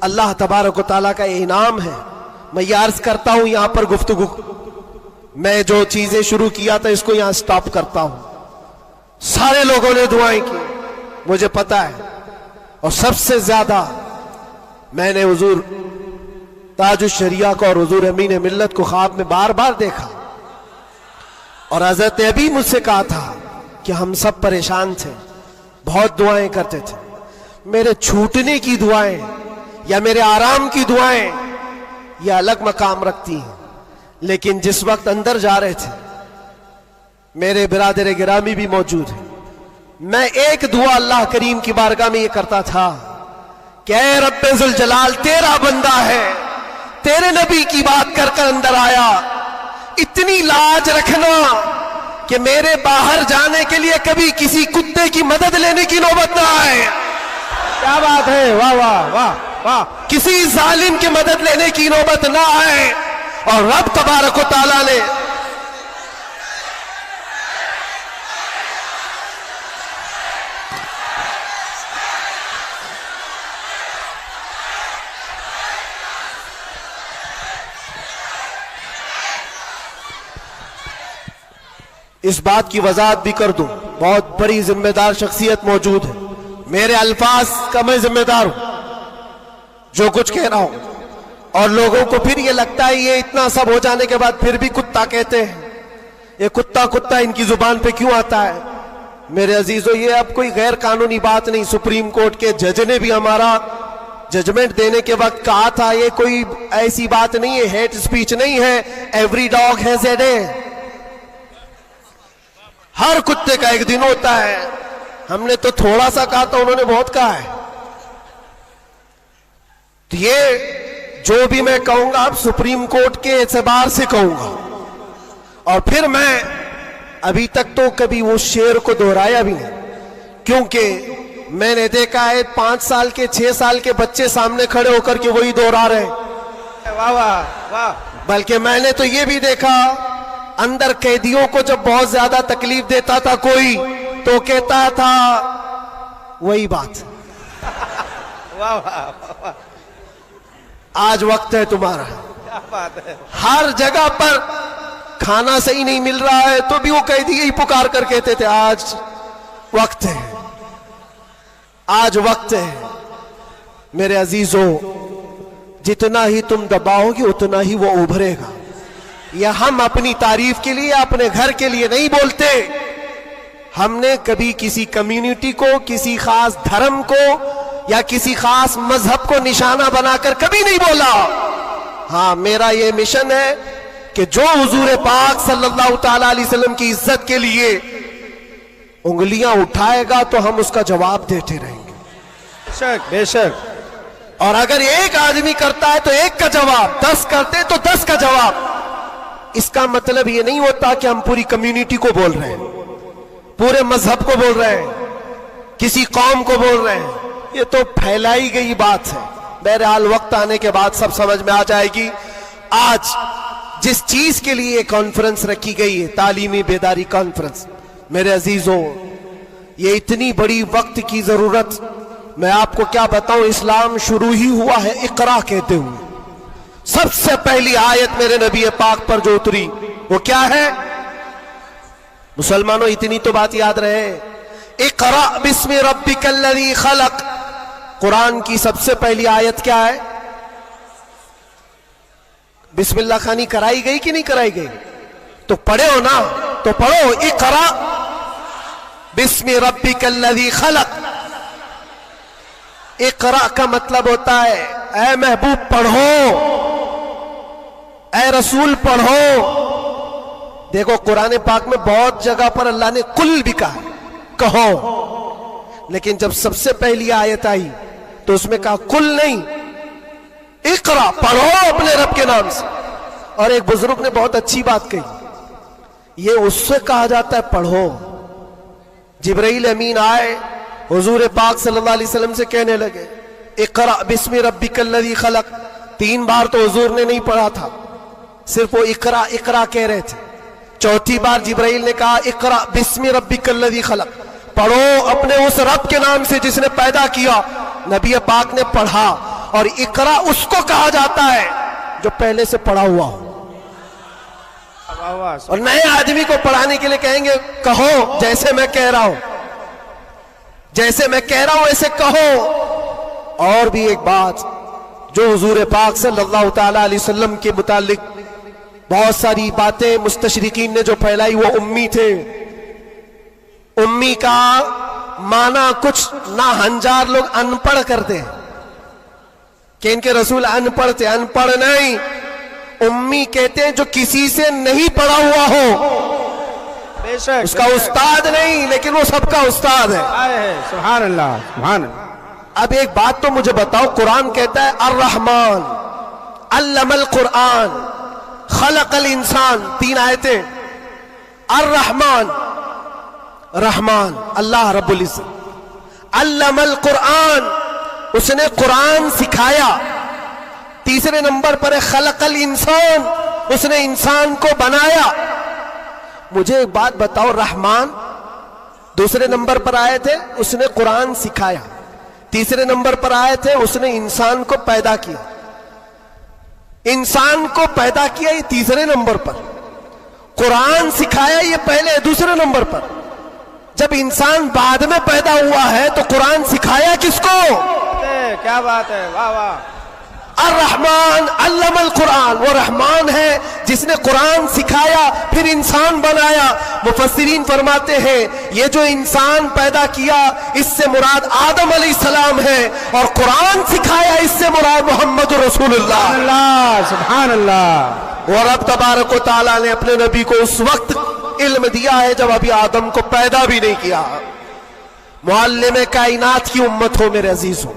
अल्लाह तबारक व तआला का इनाम है। मैं ये अर्ज करता हूं यहां पर गुफ्तगू, मैं जो चीजें शुरू किया था इसको यहां स्टॉप करता हूं। सारे लोगों ने दुआएं की, मुझे पता है, और सबसे ज्यादा मैंने हुजूर ताजुश शरिया को और हुजूर अमीन मिल्लत को ख्वाब में बार बार देखा, और हजरत अबी मुझसे कहा था कि हम सब परेशान थे, बहुत दुआएं करते थे। मेरे छूटने की दुआएं या मेरे आराम की दुआएं ये अलग मकाम रखती हैं, लेकिन जिस वक्त अंदर जा रहे थे मेरे बिरादर गिरामी भी मौजूद है, मैं एक दुआ अल्लाह करीम की बारगाह में ये करता था कि ऐ रब्बे जुल जलाल, तेरा बंदा है, तेरे नबी की बात कर कर अंदर आया, इतनी लाज रखना कि मेरे बाहर जाने के लिए कभी किसी कुत्ते की मदद लेने की नौबत ना आए। क्या बात है, वाह वाह वाह वाह। किसी जालिम की मदद लेने की नौबत ना आए, और रब तबारक व तआला ने इस बात की वजाहत भी कर दूं, बहुत बड़ी जिम्मेदार शख्सियत मौजूद है, मेरे अल्फाज का मैं जिम्मेदार हूं जो कुछ कह रहा हूं, और लोगों को फिर ये लगता है ये इतना सब हो जाने के बाद फिर भी कुत्ता कहते हैं, ये कुत्ता कुत्ता इनकी जुबान पे क्यों आता है। मेरे अजीजों, ये अब कोई गैर कानूनी बात नहीं, सुप्रीम कोर्ट के जज ने भी हमारा जजमेंट देने के वक्त कहा था, ये कोई ऐसी बात नहीं है, हेट स्पीच नहीं है, every dog has a day, हर कुत्ते का एक दिन होता है। हमने तो थोड़ा सा कहा था, उन्होंने बहुत कहा है। तो ये जो भी मैं कहूंगा अब सुप्रीम कोर्ट के एतबार से कहूंगा, और फिर मैं अभी तक तो कभी वो शेर को दोहराया भी नहीं, क्योंकि मैंने देखा है 5 साल के 6 साल के बच्चे सामने खड़े होकर के वही दोहरा रहे। वाह वाह वाह। बल्कि मैंने तो ये भी देखा, अंदर कैदियों को जब बहुत ज्यादा तकलीफ देता था कोई, तो कहता था वही बात। वाह वाह। आज वक्त है तुम्हारा, क्या बात है। हर जगह पर खाना सही नहीं मिल रहा है तो भी वो कैदी यही पुकार कर कहते थे आज वक्त है, आज वक्त है। मेरे अजीजों, जितना ही तुम दबाओगे उतना ही वो उभरेगा। या हम अपनी तारीफ के लिए, अपने घर के लिए नहीं बोलते, हमने कभी किसी कम्युनिटी को, किसी खास धर्म को या किसी खास मजहब को निशाना बनाकर कभी नहीं बोला। हाँ, मेरा ये मिशन है कि जो हुजूर पाक सल्लल्लाहु ताला अलैहि वसल्लम की इज्जत के लिए उंगलियां उठाएगा तो हम उसका जवाब देते रहेंगे। बेशक बेशक। और अगर एक आदमी करता है तो एक का जवाब, 10 करते तो 10 का जवाब। इसका मतलब ये नहीं होता कि हम पूरी कम्युनिटी को बोल रहे हैं, पूरे मजहब को बोल रहे हैं, किसी कौम को बोल रहे हैं, ये तो फैलाई गई बात है। बहरहाल वक्त आने के बाद सब समझ में आ जाएगी। आज जिस चीज के लिए कॉन्फ्रेंस रखी गई है, तालीमी बेदारी कॉन्फ्रेंस, मेरे अजीजों, ये इतनी बड़ी वक्त की जरूरत, मैं आपको क्या बताऊं, इस्लाम शुरू ही हुआ है इकरा कहते हुए। सबसे पहली आयत मेरे नबी पाक पर जो उतरी वो क्या है? मुसलमानों, इतनी तो बात याद रहे, इकरा बिस्मि रब्बिकल्लज़ी खलक। कुरान की सबसे पहली आयत क्या है? बिस्मिल्लाह खानी कराई गई कि नहीं कराई गई? तो पढ़े हो ना, तो पढ़ो, इकरा बिस्मि रब्बिकल्लज़ी खलक। इकरा का मतलब होता है ऐ महबूब पढ़ो, ऐ रसूल पढ़ो। देखो, कुरान पाक में बहुत जगह पर अल्लाह ने कुल भी कहा, कहो, लेकिन जब सबसे पहली आयत आई तो उसमें कहा कुल नहीं, इकरा, पढ़ो अपने रब के नाम से। और एक बुजुर्ग ने बहुत अच्छी बात कही, ये उससे कहा जाता है पढ़ो। जिब्राइल अमीन आए, हुजूर पाक सल्लल्लाहु अलैहि वसल्लम से कहने लगे इकरा बिस्मि रब्बिकल्लज़ी खलक। 3 बार तो हुजूर ने नहीं पढ़ा था, सिर्फ वो इकरा इकरा कह रहे थे। चौथी बार जिब्राइल ने कहा इकरा बिस्मि रब्बिकल्लज़ी खलक, पढ़ो अपने उस रब के नाम से जिसने पैदा किया। नबी पाक ने पढ़ा और इकरा उसको कहा जाता है जो पहले से पढ़ा हुआ हो। वाह वाह। और नए आदमी को पढ़ाने के लिए कहेंगे कहो जैसे मैं कह रहा हूं, जैसे मैं कह रहा हूं ऐसे कहो। और भी एक बात जो हुजूर पाक सल्लल्लाहु ताला अलैहि वसल्लम के मुतालिक बहुत सारी बातें मुस्तशरिकीन ने जो फैलाई, वो उम्मी थे। उम्मी का माना कुछ ना हंजार लोग अनपढ़ करते हैं कि इनके रसूल अनपढ़ थे। अनपढ़ नहीं, उम्मी कहते हैं जो किसी से नहीं पढ़ा हुआ हो, बेशक उसका उस्ताद नहीं लेकिन वो सबका उस्ताद है। सुभान अल्लाह सुभान अल्लाह। अब एक बात तो मुझे बताओ, कुरान कहता है अर्रहमान अल्लमल कुरान खलकल इंसान, 3 आयतें। अर्रहमान रहमान अल्लाह रब्बुल इज्जत, अल्लमल कुरान उसने कुरान सिखाया। तीसरे नंबर पर है खलकल इंसान, उसने इंसान को बनाया। मुझे एक बात बताओ, रहमान दूसरे नंबर पर आए थे, उसने कुरान सिखाया। तीसरे नंबर पर आए थे, उसने इंसान को पैदा किया। इंसान को पैदा किया ये तीसरे नंबर पर, कुरान सिखाया ये पहले दूसरे नंबर पर। जब इंसान बाद में पैदा हुआ है तो कुरान सिखाया किसको? क्या बात है, वाह वाह। अर्रहमान अल्लमल कुरान, वो रहमान है जिसने कुरान सिखाया फिर इंसान बनाया। मुफस्सिरीन फरमाते हैं ये जो इंसान पैदा किया इससे मुराद आदम अलैहिस्सलाम है, और कुरान सिखाया इससे मुराद मोहम्मद रसूलुल्लाह। सुभान अल्लाह। और रब तबारक व तआला ने अपने नबी को उस वक्त इल्म दिया है जब अभी आदम को पैदा भी नहीं किया। मुअल्लिम कायनात की उम्मत हो मेरे अजीज हो,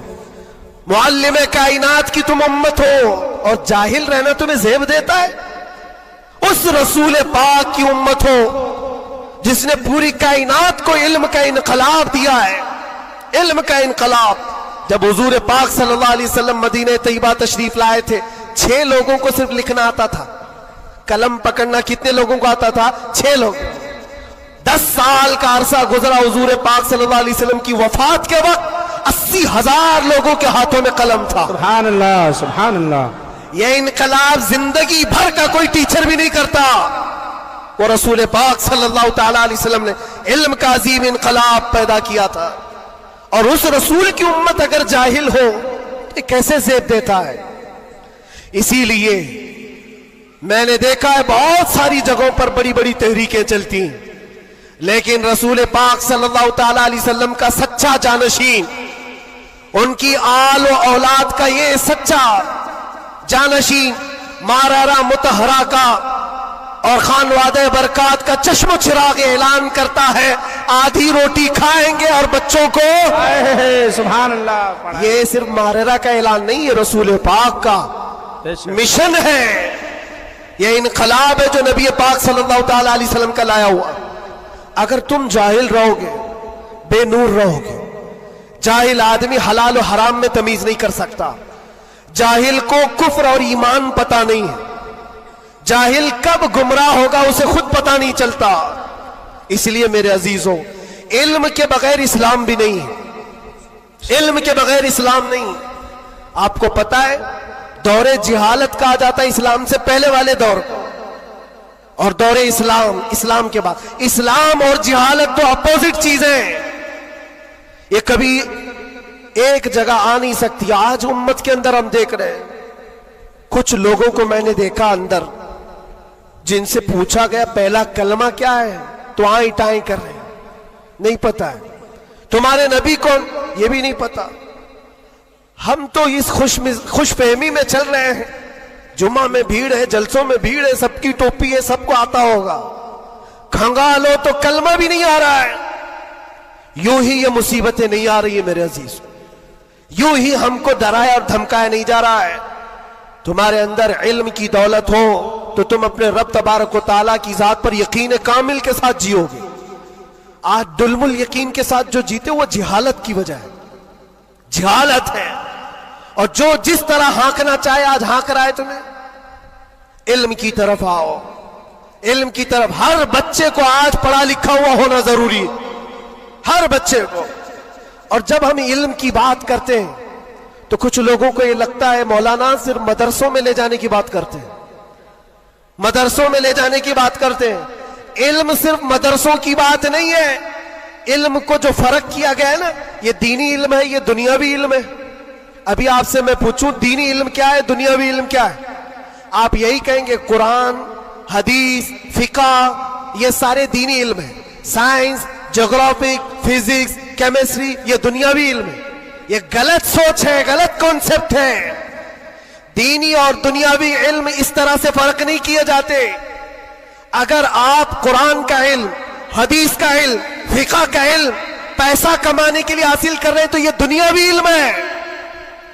मुअल्लिम कायनात की तुम उम्मत हो, और जाहिल रहना तुम्हें ज़ेब देता है? उस रसूल पाक की उम्मत हो जिसने पूरी कायनात को इल्म का इनकलाब दिया है, इल्म का इनकलाब। जब हुजूर पाक सल्लल्लाहु अलैहि वसल्लम मदीने तैयबा तशरीफ लाए थे, 6 लोगों को सिर्फ लिखना आता था, कलम पकड़ना कितने लोगों को आता था? 6 लोग। 10 साल का अरसा गुजरा हुजूर पाक सल्लल्लाहु अलैहि वसल्लम की वफात के वक्त 80,000 लोगों के हाथों में कलम था। सुभान अल्लाह सुभान अल्लाह। यह इनकलाब जिंदगी भर का कोई टीचर भी नहीं करता। वो रसूल पाक सल्लल्लाहु ताला अलैहि वसल्लम ने इल्म का अजीम इनकलाब पैदा किया था। और उस रसूल की उम्मत अगर जाहिल हो तो कैसे ज़ेब देता है? इसीलिए मैंने देखा है बहुत सारी जगहों पर बड़ी बड़ी तहरीकें चलती, लेकिन रसूल पाक सल्लल्लाहु ताला अलैहि वसल्लम का सच्चा जानशीन, उनकी आल व औलाद का ये सच्चा जानशीन मारारा मुतहरा का और खानवादे बरकात का चश्म चिराग ऐलान करता है आधी रोटी खाएंगे और बच्चों को सुभान अल्लाह। ये सिर्फ मारारा का ऐलान नहीं, ये रसूल पाक का मिशन है, ये इनकलाब है जो नबी पाक सल्लल्लाहु ताला अलैहि वसल्लम का लाया हुआ। अगर तुम जाहिल रहोगे, बेनूर रहोगे, जाहिल आदमी हलाल और हराम में तमीज नहीं कर सकता, जाहिल को कुफ्र और ईमान पता नहीं है, जाहिल कब गुमराह होगा उसे खुद पता नहीं चलता। इसलिए मेरे अजीजों, इल्म के बगैर इस्लाम भी नहीं है, इल्म के बगैर इस्लाम नहीं। आपको पता है दौरे जिहालत कहा जाता है इस्लाम से पहले वाले दौर को, और दौरे इस्लाम, इस्लाम के बाद। इस्लाम और जिहालत तो अपोजिट चीजें हैं, ये कभी एक जगह आ नहीं सकती। आज उम्मत के अंदर हम देख रहे हैं कुछ लोगों को मैंने देखा अंदर, जिनसे पूछा गया पहला कलमा क्या है तो आई टाई कर रहे हैं, नहीं पता है। तुम्हारे नबी कौन, ये भी नहीं पता। हम तो इस खुशफहमी में चल रहे हैं, जुमा में भीड़ है, जलसों में भीड़ है, सबकी टोपी है, सबको आता होगा, खंगालो तो कलमा भी नहीं आ रहा है। यूं ही ये मुसीबतें नहीं आ रही है मेरे अजीज, यूं ही हमको डराया और धमकाया नहीं जा रहा है। तुम्हारे अंदर इल्म की दौलत हो तो तुम अपने रब तबारक व तआला की जात पर यकीन कामिल के साथ जियोगे। आज दुलमुल यकीन के साथ जो जीते वो जिहालत की वजह है, जिहालत है। और जो जिस तरह हाँकना चाहे आज हाँक रहा है तुम्हें। इल्म की तरफ आओ, इल्म की तरफ। हर बच्चे को आज पढ़ा लिखा हुआ होना जरूरी है, हर बच्चे को। और जब हम इल्म की बात करते हैं तो कुछ लोगों को ये लगता है मौलाना सिर्फ मदरसों में ले जाने की बात करते हैं, मदरसों में ले जाने की बात करते हैं। इल्म सिर्फ मदरसों की बात नहीं है। इल्म को जो फर्क किया गया है ना, ये दीनी इल्म है, ये दुनियावी इल्म है। अभी आपसे मैं पूछूं दीनी इल्म क्या है, दुनियावी इल्म क्या है, आप यही कहेंगे कुरान, हदीस, फिका, ये सारे दीनी इल्म है। साइंस, ज्योग्राफी, फिजिक्स, केमिस्ट्री, ये दुनियावी इल्म है। ये गलत सोच है, गलत कॉन्सेप्ट है। दीनी और दुनियावी इल्म इस तरह से फर्क नहीं किए जाते। अगर आप कुरान का इल्म, हदीस का इल्म, फिका का इल्म पैसा कमाने के लिए हासिल कर रहे हैं तो ये दुनियावी इल्म है,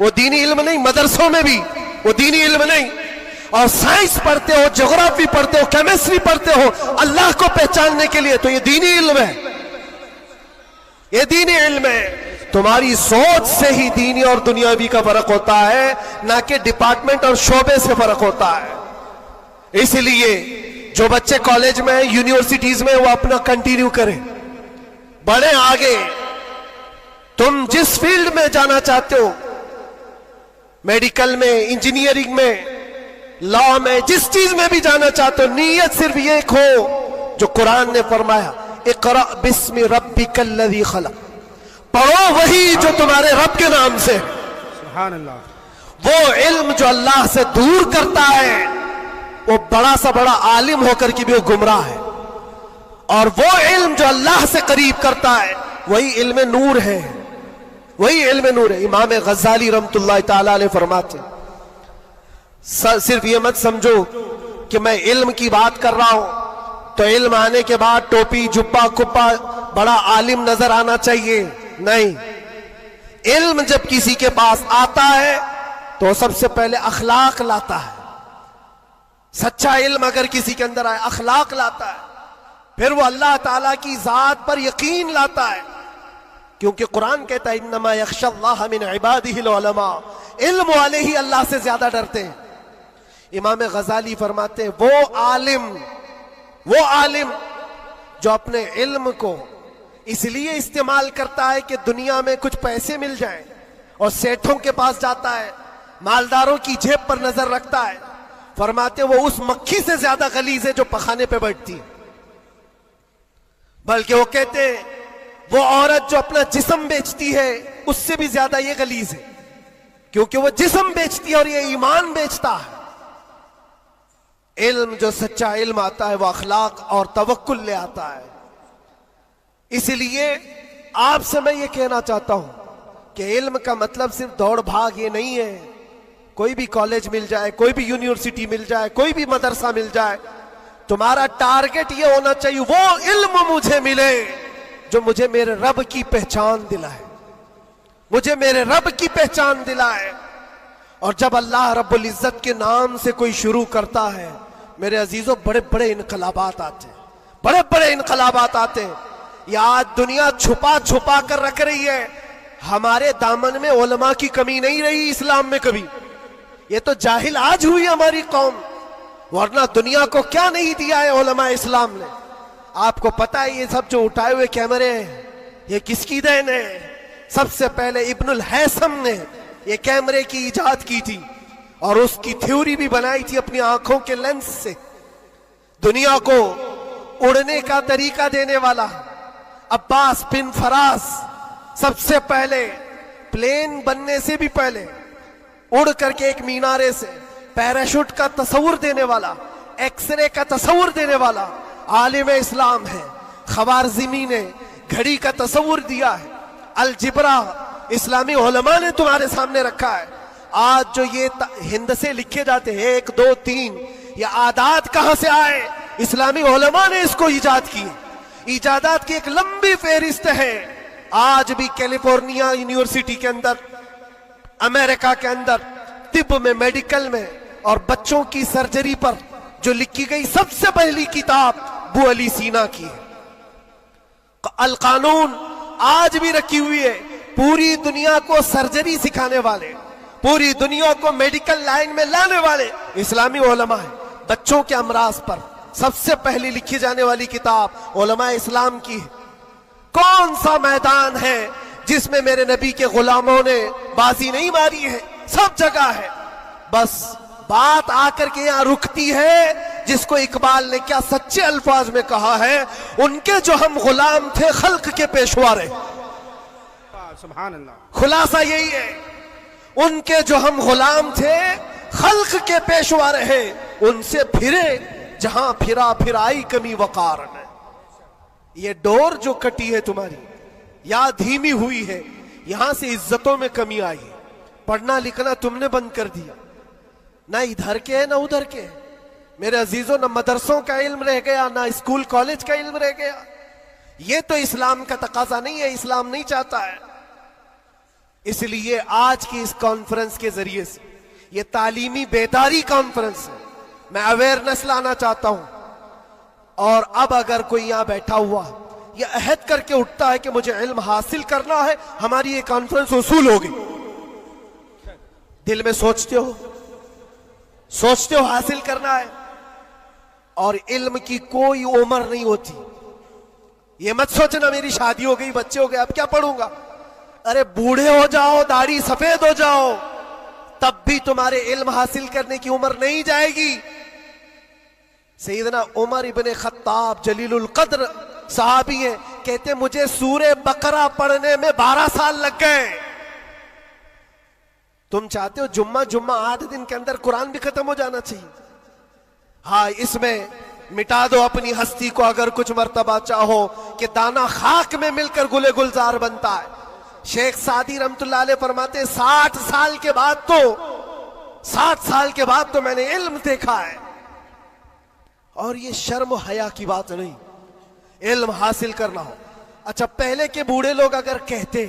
वो दीनी इल्म नहीं। मदरसों में भी वो दीनी इल्म नहीं। और साइंस पढ़ते हो, ज्योग्राफी पढ़ते हो, केमिस्ट्री पढ़ते हो अल्लाह को पहचानने के लिए, तो ये दीनी इल्म है, ये दीनी इल्म है। तुम्हारी सोच से ही दीनी और दुनियावी का फर्क होता है, ना कि डिपार्टमेंट और शोबे से फर्क होता है। इसलिए जो बच्चे कॉलेज में, यूनिवर्सिटीज में, वो अपना कंटिन्यू करें, बढ़े आगे। तुम जिस फील्ड में जाना चाहते हो, मेडिकल में, इंजीनियरिंग में, लॉ में, जिस चीज में भी जाना चाहते हो, नीयत सिर्फ ये हो जो कुरान ने फरमाया, इक़रा बिस्मि रब्बिकल्लज़ी खलक़, पढ़ो वही जो तुम्हारे रब के नाम से। सुभान अल्लाह। वो इल्म जो अल्लाह से दूर करता है, वो बड़ा सा बड़ा आलिम होकर के भी वो गुमराह है। और वो इल्म जो अल्लाह से करीब करता है, वही इल्म नूर है, वही इल्म नूर है। इमाम गज़ाली रहमतुल्लाह ताला अलैह फरमाते, सिर्फ ये मत समझो कि मैं इल्म की बात कर रहा हूं तो इल्म आने के बाद टोपी, जुब्बा, कुप्पा, बड़ा आलिम नजर आना चाहिए, नहीं। इल्म जब किसी के पास आता है तो सबसे पहले अखलाक लाता है। सच्चा इल्म अगर किसी के अंदर आए, अखलाक लाता है, फिर वो अल्लाह ताला की जात पर यकीन लाता है। क्योंकि कुरान कहता है इन्नमा यख्शल्लाह मिन इबादिहिल उलमा, इल्म वाले ही अल्लाह से ज्यादा डरते हैं। इमाम गज़ाली फरमाते हैं वो आलिम जो अपने इल्म को इसलिए इस्तेमाल करता है कि दुनिया में कुछ पैसे मिल जाएं, और सेठों के पास जाता है, मालदारों की जेब पर नजर रखता है, फरमाते वो उस मक्खी से ज्यादा गलीज है जो पखाने पे बैठती है। बल्कि वो कहते हैं वो औरत जो अपना जिस्म बेचती है उससे भी ज्यादा ये गलीज है, क्योंकि वो जिस्म बेचती है और ये ईमान बेचता है। इल्म जो सच्चा इल्म आता है वो अखलाक और तवक्कुल ले आता है। इसलिए आपसे मैं ये कहना चाहता हूं कि इल्म का मतलब सिर्फ दौड़ भाग ये नहीं है। कोई भी कॉलेज मिल जाए, कोई भी यूनिवर्सिटी मिल जाए, कोई भी मदरसा मिल जाए, तुम्हारा टारगेट ये होना चाहिए वो इल्म मुझे मिले जो मुझे मेरे रब की पहचान दिलाए, मुझे मेरे रब की पहचान दिलाए। और जब अल्लाह रब्बुल इज्जत के नाम से कोई शुरू करता है, मेरे अजीजों, बड़े बड़े इनकलाबात आते हैं, बड़े बड़े इनकलाबात आते हैं। ये आज दुनिया छुपा छुपा कर रख रही है। हमारे दामन में उलमा की कमी नहीं रही इस्लाम में कभी। ये तो जाहिल आज हुई हमारी कौम, वरना दुनिया को क्या नहीं दिया है उलमा इस्लाम ने। आपको पता है ये सब जो उठाए हुए कैमरे हैं ये किसकी देन है? सबसे पहले इब्नुल हैसम ने ये कैमरे की इजाद की थी और उसकी थ्योरी भी बनाई थी अपनी आंखों के लेंस से। दुनिया को उड़ने का तरीका देने वाला अब्बास बिन फरास सबसे पहले प्लेन बनने से भी पहले उड़ करके एक मीनारे से पैराशूट का तस्वुर देने वाला, एक्सरे का तस्वुर देने वाला आलिम इस्लाम है। खवारज़मी ने घड़ी का तस्वुर दिया है। अलजिब्रा इस्लामी उलमा ने तुम्हारे सामने रखा है। आज जो ये हिंद से लिखे जाते हैं 1 2 3, ये आदात कहां से आए? इस्लामी उलमा ने इसको इजाद की। इजादात की एक लंबी फेहरिस्त है। आज भी कैलिफोर्निया यूनिवर्सिटी के अंदर, अमेरिका के अंदर, तिब में, मेडिकल में और बच्चों की सर्जरी पर जो लिखी गई सबसे पहली किताब अबू अली सीना की है। अल कानून आज भी रखी हुई है। पूरी दुनिया को सर्जरी सिखाने वाले, पूरी दुनिया को मेडिकल लाइन में लाने वाले इस्लामी उलमा है। बच्चों के अमराज पर सबसे पहली लिखी जाने वाली किताब उलमा इस्लाम की है। कौन सा मैदान है जिसमें मेरे नबी के गुलामों ने बाजी नहीं मारी है, सब जगह है। बस बात आकर के यहां रुकती है जिसको इकबाल ने क्या सच्चे अल्फाज में कहा है, उनके जो हम गुलाम थे खल्क के पेशवा रहे। सुभान अल्लाह। खुलासा यही है, उनके जो हम गुलाम थे खल्क के पेशवा रहे, उनसे फिरे जहां फिरा फिराई कमी वकार ने। ये डोर जो कटी है तुम्हारी या धीमी हुई है, यहां से इज्जतों में कमी आई है। पढ़ना लिखना तुमने बंद कर दिया, ना इधर के है ना उधर के है। मेरे अजीजों, ना मदरसों का इल्म रह गया, ना स्कूल कॉलेज का इल्म रह गया। ये तो इस्लाम का तकाजा नहीं है, इस्लाम नहीं चाहता है। इसलिए आज की इस कॉन्फ्रेंस के जरिए से, ये तालीमी बेदारी कॉन्फ्रेंस है, मैं अवेयरनेस लाना चाहता हूं। और अब अगर कोई यहां बैठा हुआ ये अहद करके उठता है कि मुझे इल्म हासिल करना है, हमारी ये कॉन्फ्रेंस उसूल होगी। दिल में सोचते हो हासिल करना है, और इल्म की कोई उम्र नहीं होती। ये मत सोचना मेरी शादी हो गई, बच्चे हो गए, अब क्या पढ़ूंगा। अरे बूढ़े हो जाओ, दाढ़ी सफेद हो जाओ, तब भी तुम्हारे इल्म हासिल करने की उम्र नहीं जाएगी। सैयदना उमर इब्ने खत्ताब जलीलुल कद्र सहाबी हैं, कहते मुझे सूरे बकरा पढ़ने में 12 साल लग गए। तुम चाहते हो जुम्मा 8 दिन के अंदर कुरान भी खत्म हो जाना चाहिए। हाँ, इसमें मिटा दो अपनी हस्ती को अगर कुछ मर्तबा चाहो कि दाना खाक में मिलकर गुले गुलजार बनता है। शेख सादी रहमतुल्लाह अलैह फरमाते 60 साल के बाद तो मैंने इल्म देखा है। और ये शर्म हया की बात नहीं, इल्म हासिल करना हो। अच्छा, पहले के बूढ़े लोग अगर कहते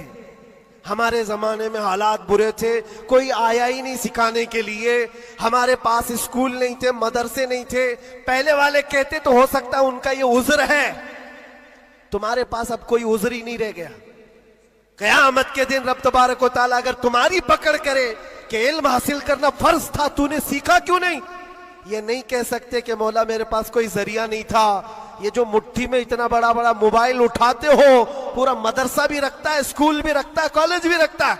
हमारे जमाने में हालात बुरे थे, कोई आया ही नहीं सिखाने के लिए, हमारे पास स्कूल नहीं थे, मदरसे नहीं थे, पहले वाले कहते तो हो सकता है उनका ये उज़्र है। तुम्हारे पास अब कोई उज़्र ही नहीं रह गया। क़यामत के दिन रब तबारक व तआला अगर तुम्हारी पकड़ करे कि इल्म हासिल करना फर्ज था, तूने सीखा क्यों नहीं, ये नहीं कह सकते कि मौला मेरे पास कोई जरिया नहीं था। ये जो मुट्ठी में इतना बड़ा बड़ा मोबाइल उठाते हो, पूरा मदरसा भी रखता है, स्कूल भी रखता है, कॉलेज भी रखता है।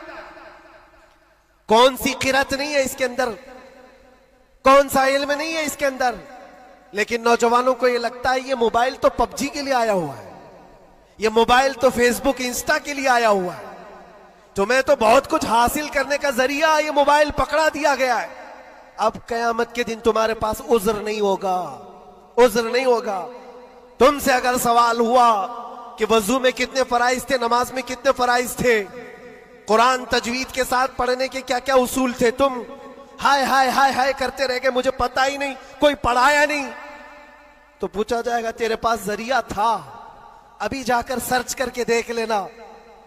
कौन सी किरत नहीं है इसके अंदर, कौन सा इल्म नहीं है इसके अंदर। लेकिन नौजवानों को ये लगता है ये मोबाइल तो पबजी के लिए आया हुआ है, ये मोबाइल तो फेसबुक इंस्टा के लिए आया हुआ है, तुम्हें तो बहुत कुछ हासिल करने का जरिया ये मोबाइल पकड़ा दिया गया है। अब कयामत के दिन तुम्हारे पास उज़्र नहीं होगा, उज़्र नहीं होगा। तुमसे अगर सवाल हुआ कि वजू में कितने फराइज थे, नमाज में कितने फराइज थे, कुरान तजवीद के साथ पढ़ने के क्या क्या उसूल थे, तुम हाय हाय हाय हाय करते रह गए, मुझे पता ही नहीं, कोई पढ़ाया नहीं, तो पूछा जाएगा तेरे पास जरिया था, अभी जाकर सर्च करके देख लेना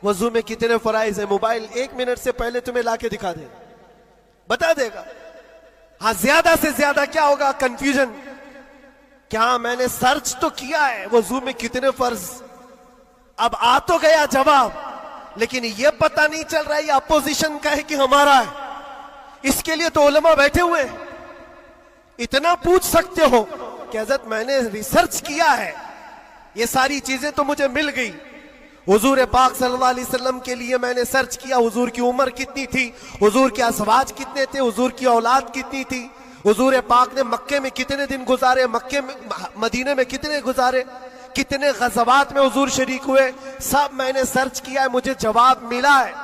वजू में कितने फराइज है। मोबाइल 1 मिनट से पहले तुम्हें लाके दिखा दे, बता देगा। हाँ, ज्यादा से ज्यादा क्या होगा, कंफ्यूजन। क्या मैंने सर्च तो किया है वजू में कितने फर्ज, अब आ तो गया जवाब, लेकिन यह पता नहीं चल रहा है ये अपोजिशन का है कि हमारा है। इसके लिए तो उलमा बैठे हुए हैं। इतना पूछ सकते हो कि हज़रत मैंने रिसर्च किया है, ये सारी चीजें तो मुझे मिल गई। हुजूर पाक सल्लल्लाहु अलैहि वसल्लम के लिए मैंने सर्च किया, हुजूर की उम्र कितनी थी, हुजूर के अज़वाज कितने थे, हुजूर की औलाद कितनी थी, हुजूर पाक ने मक्के में कितने दिन गुजारे, मक्के में मदीने में कितने गुजारे, कितने गज़वात में हुजूर शरीक हुए, सब मैंने सर्च किया है, मुझे जवाब मिला है।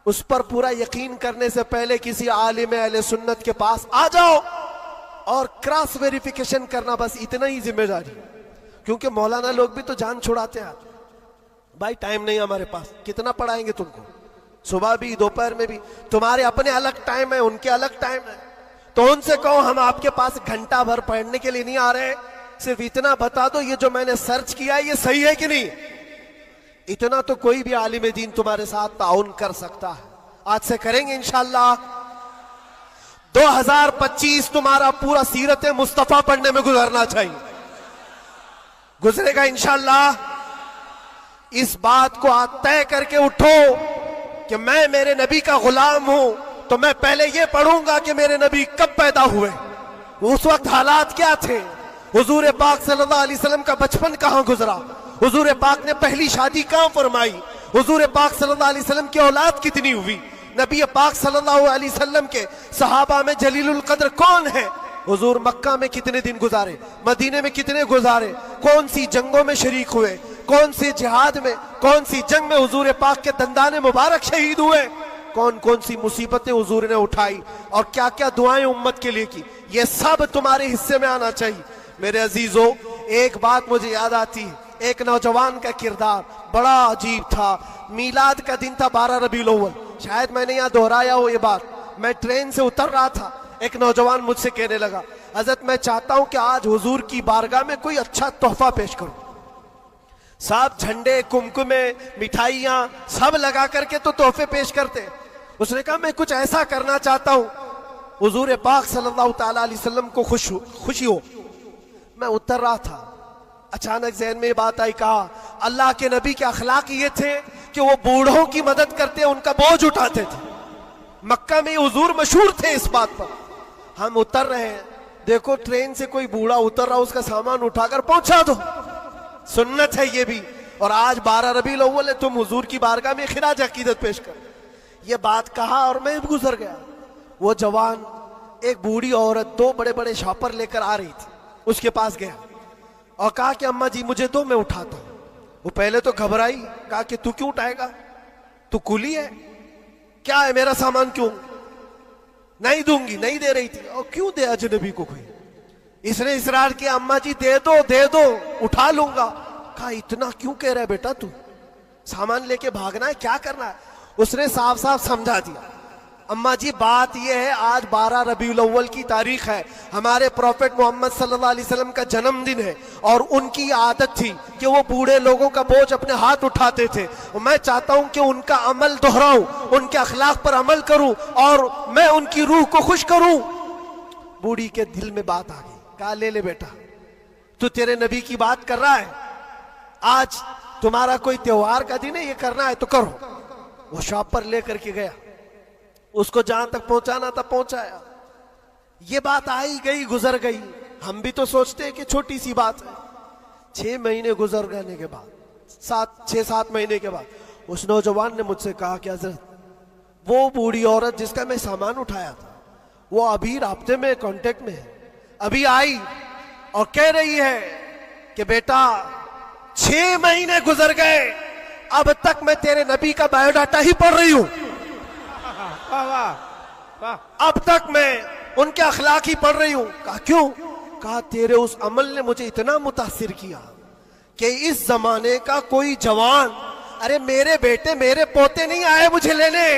उस पर पूरा यकीन करने से पहले किसी आलिम अहले सुन्नत के पास आ जाओ और क्रॉस वेरिफिकेशन करना, बस इतना ही जिम्मेदारी। क्योंकि मौलाना लोग भी तो जान छुड़ाते हैं। भाई टाइम नहीं हमारे पास, कितना पढ़ाएंगे तुमको, सुबह भी दोपहर में भी, तुम्हारे अपने अलग टाइम है, उनके अलग टाइम है। तो उनसे कहो हम आपके पास घंटा भर पढ़ने के लिए नहीं आ रहे, सिर्फ इतना बता दो ये जो मैंने सर्च किया है ये सही है कि नहीं। इतना तो कोई भी आलिम दीन तुम्हारे साथ ताउन कर सकता है। आज से करेंगे इंशाअल्लाह। 2025 तुम्हारा पूरा सीरत मुस्तफा पढ़ने में गुजरना चाहिए, गुजरेगा इंशाअल्लाह। इस बात को आज तय करके उठो कि मैं मेरे नबी का गुलाम हूं, तो मैं पहले ये पढ़ूंगा कि मेरे नबी कब पैदा हुए, उस वक्त हालात क्या थे, हुजूर पाक सल्लल्लाहु अलैहि वसल्लम का बचपन कहां गुजरा, हुजूर पाक ने पहली शादी कहां फरमाई, हुजूर पाक सल्लल्लाहु अलैहि वसल्लम की औलाद कितनी हुई, नबी पाक सल्लल्लाहु अलैहि वसल्लम के सहाबा में जलीलुल कद्र कौन है, हुजूर मक्का में कितने दिन गुजारे, मदीने में कितने गुजारे, कौन सी जंगों में शरीक हुए, कौन सी जिहाद में, कौन सी जंग में हुजूर पाक के दंदाने मुबारक शहीद हुए, कौन कौन सी मुसीबतें हुजूर ने उठाई और क्या क्या दुआएं उम्मत के लिए की, ये सब तुम्हारे हिस्से में आना चाहिए। मेरे अजीजों, एक बात मुझे याद आती है, एक नौजवान का किरदार बड़ा अजीब था। मीलाद का दिन था 12 रबीउल अव्वल, शायद मैंने यहाँ दोहराया हो ये बात। मैं ट्रेन से उतर रहा था, एक नौजवान मुझसे कहने लगा, हजरत मैं चाहता हूं कि आज हुजूर की बारगाह में कोई अच्छा तोहफा पेश करूं। सब झंडे, कुमकुमे, मिठाइयां सब लगा करके तो तोहफे पेश करते। उसने कहा मैं कुछ ऐसा करना चाहता हूं हुजूर पाक सल्लल्लाहु ताला अलैहि वसल्लम को खुशी हो। मैं उतर रहा था, अचानक ज़हन में ये बात आई, कहा अल्लाह के नबी के अखलाक ये थे कि वो बूढ़ों की मदद करते, उनका बोझ उठाते थे। मक्का में हुजूर मशहूर थे इस बात पर। हम उतर रहे हैं, देखो ट्रेन से कोई बूढ़ा उतर रहा, उसका सामान उठाकर पहुंचा दो, सुन्नत है ये भी। और आज 12 रबीउल अव्वल है, तुम हुजूर की बारगाह में खिराज अकीदत पेश कर। ये बात कहा और मैं गुजर गया। वो जवान एक बूढ़ी औरत 2 बड़े बड़े शॉपर लेकर आ रही थी, उसके पास गया और कहा कि अम्मा जी मुझे दो, मैं उठाता हूं। वो पहले तो घबराई, कहा कि तू क्यों उठाएगा, तू कुली है क्या है, मेरा सामान क्यों? नहीं दूंगी, नहीं दे रही थी। और क्यों दे अजनबी को कोई? इसने इसरार किया, अम्मा जी दे दो, उठा लूंगा। कहा इतना क्यों कह रहा है बेटा, तू सामान लेके भागना है, क्या करना है? उसने साफ साफ समझा दिया, अम्मा जी बात यह है आज 12 रबीउल अव्वल की तारीख है, हमारे प्रॉफेट मोहम्मद सल्लल्लाहु अलैहि वसल्लम का जन्मदिन है और उनकी आदत थी कि वो बूढ़े लोगों का बोझ अपने हाथ उठाते थे। मैं चाहता हूं कि उनका अमल दोहराऊं, उनके अखलाक पर अमल करूं और मैं उनकी रूह को खुश करूं। बूढ़ी के दिल में बात आ गई, कहा ले बेटा, तू तेरे नबी की बात कर रहा है, आज तुम्हारा कोई त्योहार का दिन है, ये करना है तो करो। वो शॉप पर लेकर के गया, उसको जहां तक पहुंचाना था पहुंचाया। ये बात आई गई, गुजर गई। हम भी तो सोचते हैं कि छोटी सी बात है। 6 महीने गुजर जाने के बाद, 6-7 महीने के बाद उस नौजवान ने मुझसे कहा कि हजरत वो बूढ़ी औरत जिसका मैं सामान उठाया था, वो अभी राब्ते में, कांटेक्ट में है, अभी आई और कह रही है कि बेटा 6 महीने गुजर गए, अब तक मैं तेरे नबी का बायोडाटा ही पढ़ रही हूं, अब तक मैं उनके अखलाक ही पढ़ रही हूं। कहा क्यों? कहा तेरे उस अमल ने मुझे इतना मुतासिर किया कि इस जमाने का कोई जवान, अरे मेरे बेटे मेरे पोते नहीं आए मुझे लेने,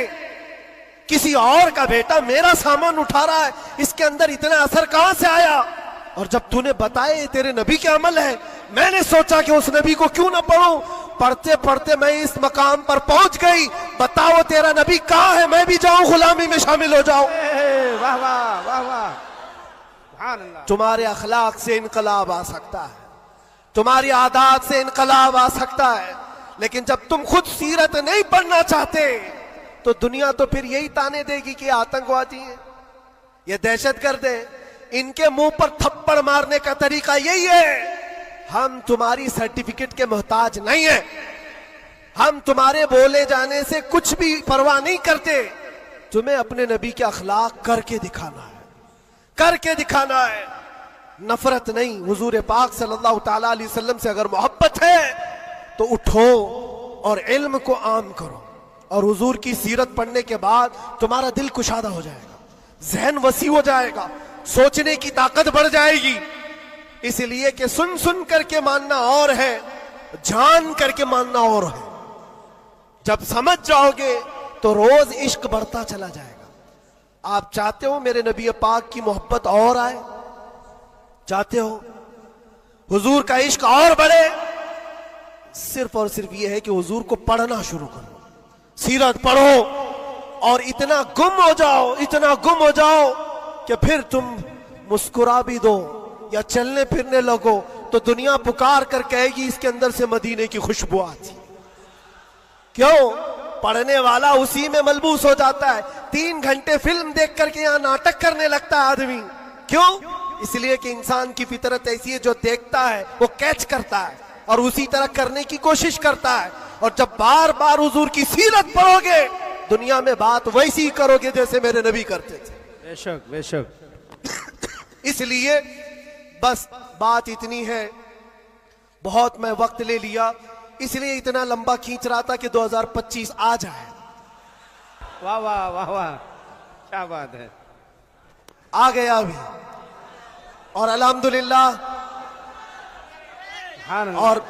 किसी और का बेटा मेरा सामान उठा रहा है, इसके अंदर इतना असर कहां से आया? और जब तूने बताया तेरे नबी के अमल है, मैंने सोचा कि उस नबी को क्यों ना पढ़ूं। पढ़ते पढ़ते मैं इस मकाम पर पहुंच गई। बताओ तेरा नबी कहां है, मैं भी जाऊं गुलामी में शामिल हो जाऊं। वाह वाह वाह वाह, सुभान अल्लाह। तुम्हारे अखलाक से इनकलाब आ सकता है, तुम्हारी आदत से इनकलाब आ सकता है, लेकिन जब तुम खुद सीरत नहीं पढ़ना चाहते तो दुनिया तो फिर यही ताने देगी कि आतंकवादी है, ये दहशतगर्द है, इनके मुंह पर थप्पड़ मारने का तरीका यही है। हम तुम्हारी सर्टिफिकेट के मोहताज नहीं है, हम तुम्हारे बोले जाने से कुछ भी परवाह नहीं करते। तुम्हें अपने नबी के अखलाक करके दिखाना है, करके दिखाना है, नफरत नहीं। हुजूर पाक सल्लल्लाहु ताला अलैहि वसल्लम से अगर मोहब्बत है तो उठो और इल्म को आम करो, और हुजूर की सीरत पढ़ने के बाद तुम्हारा दिल कुशादा हो जाएगा, जहन वसी हो जाएगा, सोचने की ताकत बढ़ जाएगी। इसलिए कि सुन सुन करके मानना और है, जान करके मानना और है। जब समझ जाओगे तो रोज इश्क बढ़ता चला जाएगा। आप चाहते हो मेरे नबी पाक की मोहब्बत और आए, चाहते हो हुजूर का इश्क और बढ़े, सिर्फ और सिर्फ यह है कि हुजूर को पढ़ना शुरू करो, सीरत पढ़ो और इतना गुम हो जाओ, इतना गुम हो जाओ कि फिर तुम मुस्कुरा भी दो या चलने फिरने लगो तो दुनिया पुकार कर कहेगी इसके अंदर से मदीने की खुशबू आती। क्यों? पढ़ने वाला उसी में मलबूस हो जाता है। 3 घंटे फिल्म देख करके यहाँ नाटक करने लगता है आदमी। क्यों? इसलिए कि इंसान की फितरत ऐसी है, जो देखता है वो कैच करता है और उसी तरह करने की कोशिश करता है। और जब बार बार हुजूर की सीरत पढ़ोगे दुनिया में बात वैसी ही करोगे जैसे मेरे नबी करते थे। बेशक बेशक। इसलिए बस बात इतनी है, बहुत मैं वक्त ले लिया, इसलिए इतना लंबा खींच रहा था कि 2025 आ जाए। वाह वाह वाह वाह, क्या बात है। आ गया अभी और अल्हम्दुलिल्लाह। और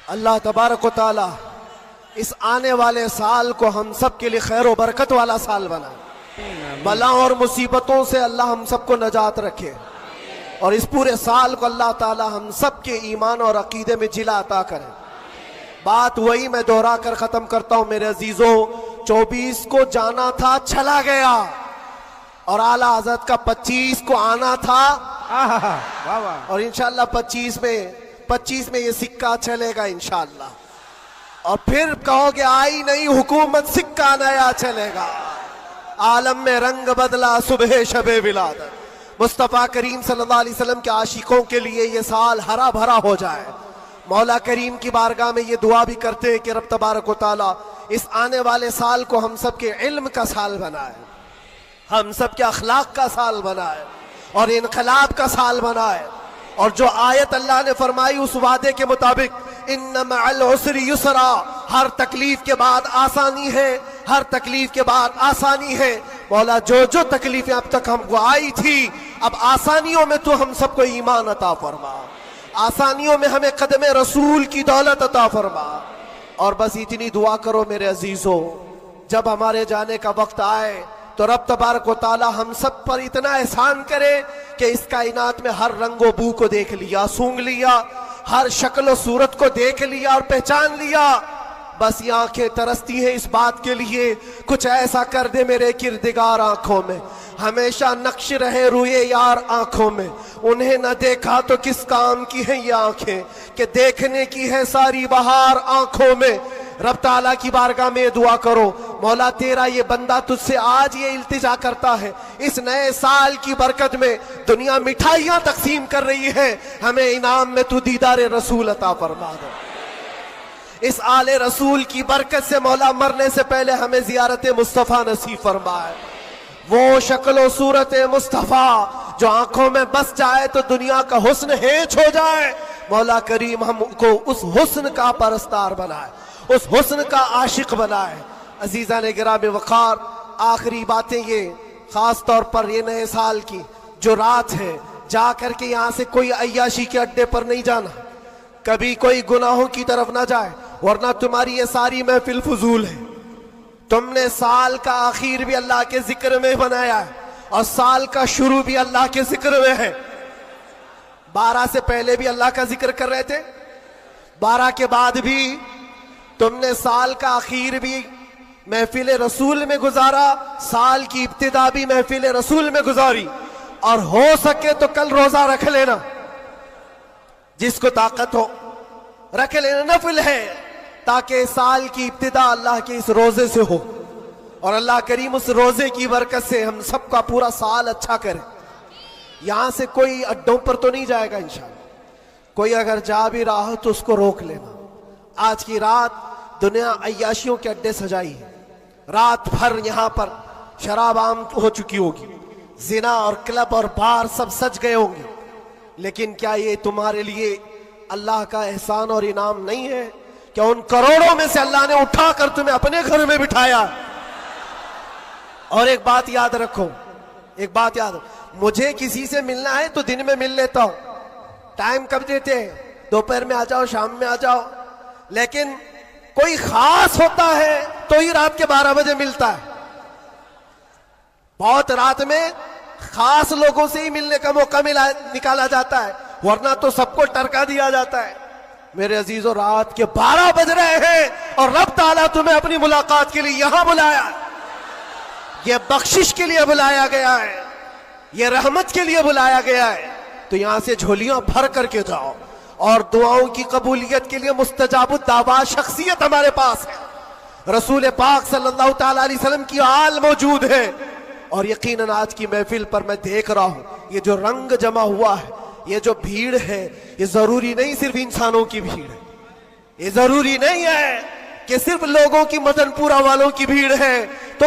अल्लाह तबारक व तआला इस आने वाले साल को हम सब के लिए खैर और बरकत वाला साल बनाए। बला और मुसीबतों से अल्लाह हम सबको नजात रखे और इस पूरे साल को अल्लाह ताला हम सब के ईमान और अकीदे में जिला अता करे। बात वही मैं दोहरा कर खत्म करता हूं मेरे अजीजों, 24 को जाना था चला गया और आला हजरत का 25 को आना था। वाह वाह। और इंशाल्लाह 25 में ये सिक्का चलेगा इंशाल्लाह। और फिर कहोगे आई नहीं हुकूमत, सिक्का नया चलेगा। आलम में रंग बदला सुबह शबे विलादत। मुस्तफ़ा करीम सल्लल्लाहु अलैहि वसल्लम के आशिकों के लिए ये साल हरा भरा हो जाए। मौला करीम की बारगाह में ये दुआ भी करते हैं कि रब तबारक व तआला इस आने वाले साल को हम सब के इल्म का साल बनाए, हम सब के अखलाक का साल बनाए और इनकलाब का साल बनाए। और जो आयत अल्लाह ने फरमाई उस वादे के मुताबिक इन्ना मअल उसरि युसरा, हर तकलीफ के बाद आसानी है, हर तकलीफ के बाद आसानी है। मौला जो जो तकलीफें अब तक हमको आई थी, अब आसानियों में तो हम सबको ईमान अता फरमा, आसानियों में हमें कदम रसूल की दौलत अता फरमा। और बस इतनी दुआ करो मेरे अजीजों, जब हमारे जाने का वक्त आए तो रब तबारक व तआला हम सब पर इतना एहसान करे कि इस कायनात में हर रंगो बू को देख लिया, सूंघ लिया, हर शक्ल सूरत को देख लिया और पहचान लिया। बस ये आंखें तरसती हैं इस बात के लिए कुछ ऐसा कर दे मेरे किरदिगार आंखों में, हमेशा नक्श रहे रुए यार आंखों में। उन्हें न देखा तो किस काम की है ये आंखें कि देखने की है सारी बहार आंखों में। रब ताला की बारगाह में दुआ करो, मौला तेरा ये बंदा तुझसे आज ये इल्तिजा करता है, इस नए साल की बरकत में दुनिया मिठाइयां तकसीम कर रही है, हमें इनाम में तू दीदार रसूल अता फरमा दे। इस आले रसूल की बरकत से मौला मरने से पहले हमें जियारत मुस्तफ़ा नसीब फरमाए। वो शक्ल सूरत मुस्तफ़ा जो आंखों में बस जाए तो दुनिया का हुस्न हेच हो जाए। मौला करीम हमको उस हुस्न का परस्तार बनाए, उस हुस्न का आशिक बनाए। अजीजा ने गिराम वक़ार, आखिरी बातें ये खास तौर पर ये नए साल की जो रात है, जा करके यहाँ से कोई अय्याशी के अड्डे पर नहीं जाना, कभी कोई गुनाहों की तरफ ना जाए, वरना तुम्हारी ये सारी महफिल फजूल है। तुमने साल का आखिर भी अल्लाह के जिक्र में बनाया है और साल का शुरू भी अल्लाह के जिक्र में है। 12 से पहले भी अल्लाह का जिक्र कर रहे थे, 12 के बाद भी तुमने साल का आखिर भी महफिल रसूल में गुजारा, साल की इब्तिदा भी महफिल रसूल में गुजारी। और हो सके तो कल रोजा रख लेना, जिसको ताकत हो रख लेना, नफिल है, ताकि साल की इब्तिदा अल्लाह के इस रोजे से हो और अल्लाह करीम उस रोजे की बरकत से हम सबका पूरा साल अच्छा करे। यहां से कोई अड्डों पर तो नहीं जाएगा इंशाअल्लाह, कोई अगर जा भी रहा हो तो उसको रोक लेना। आज की रात दुनिया अय्याशियों के अड्डे सजाई है, रात भर यहां पर शराब आम हो चुकी होगी, जिना और क्लब और बार सब सज गए होंगे। लेकिन क्या ये तुम्हारे लिए अल्लाह का एहसान और इनाम नहीं है? क्या उन करोड़ों में से अल्लाह ने उठाकर तुम्हें अपने घर में बिठाया? और एक बात याद रखो, एक बात याद रखो, मुझे किसी से मिलना है तो दिन में मिल लेता हूं, टाइम कब देते हैं, दोपहर में आ जाओ, शाम में आ जाओ। लेकिन कोई खास होता है तो ही रात के 12 बजे मिलता है। बहुत रात में खास लोगों से ही मिलने का मौका निकाला जाता है, वरना तो सबको टरका दिया जाता है। मेरे अजीजों, रात के 12 बज रहे हैं और रब ताला तुम्हें अपनी मुलाकात के लिए यहां बुलाया। यह बख्शिश के लिए बुलाया गया है, यह रहमत के लिए बुलाया गया है। तो यहां से झोलियां भर करके जाओ और दुआओं की कबूलियत के लिए मुस्तजाबुद दावा शख्सियत हमारे पास है। रसूल पाक सल्लल्लाहु ताला अलैहि वसल्लम की आल मौजूद है। और यकीनन आज की महफिल पर मैं देख रहा हूं, ये जो रंग जमा हुआ है, ये जो भीड़ है, ये जरूरी नहीं सिर्फ इंसानों की भीड़ है, ये जरूरी नहीं है कि सिर्फ लोगों की मदनपुरा वालों की भीड़ है। तो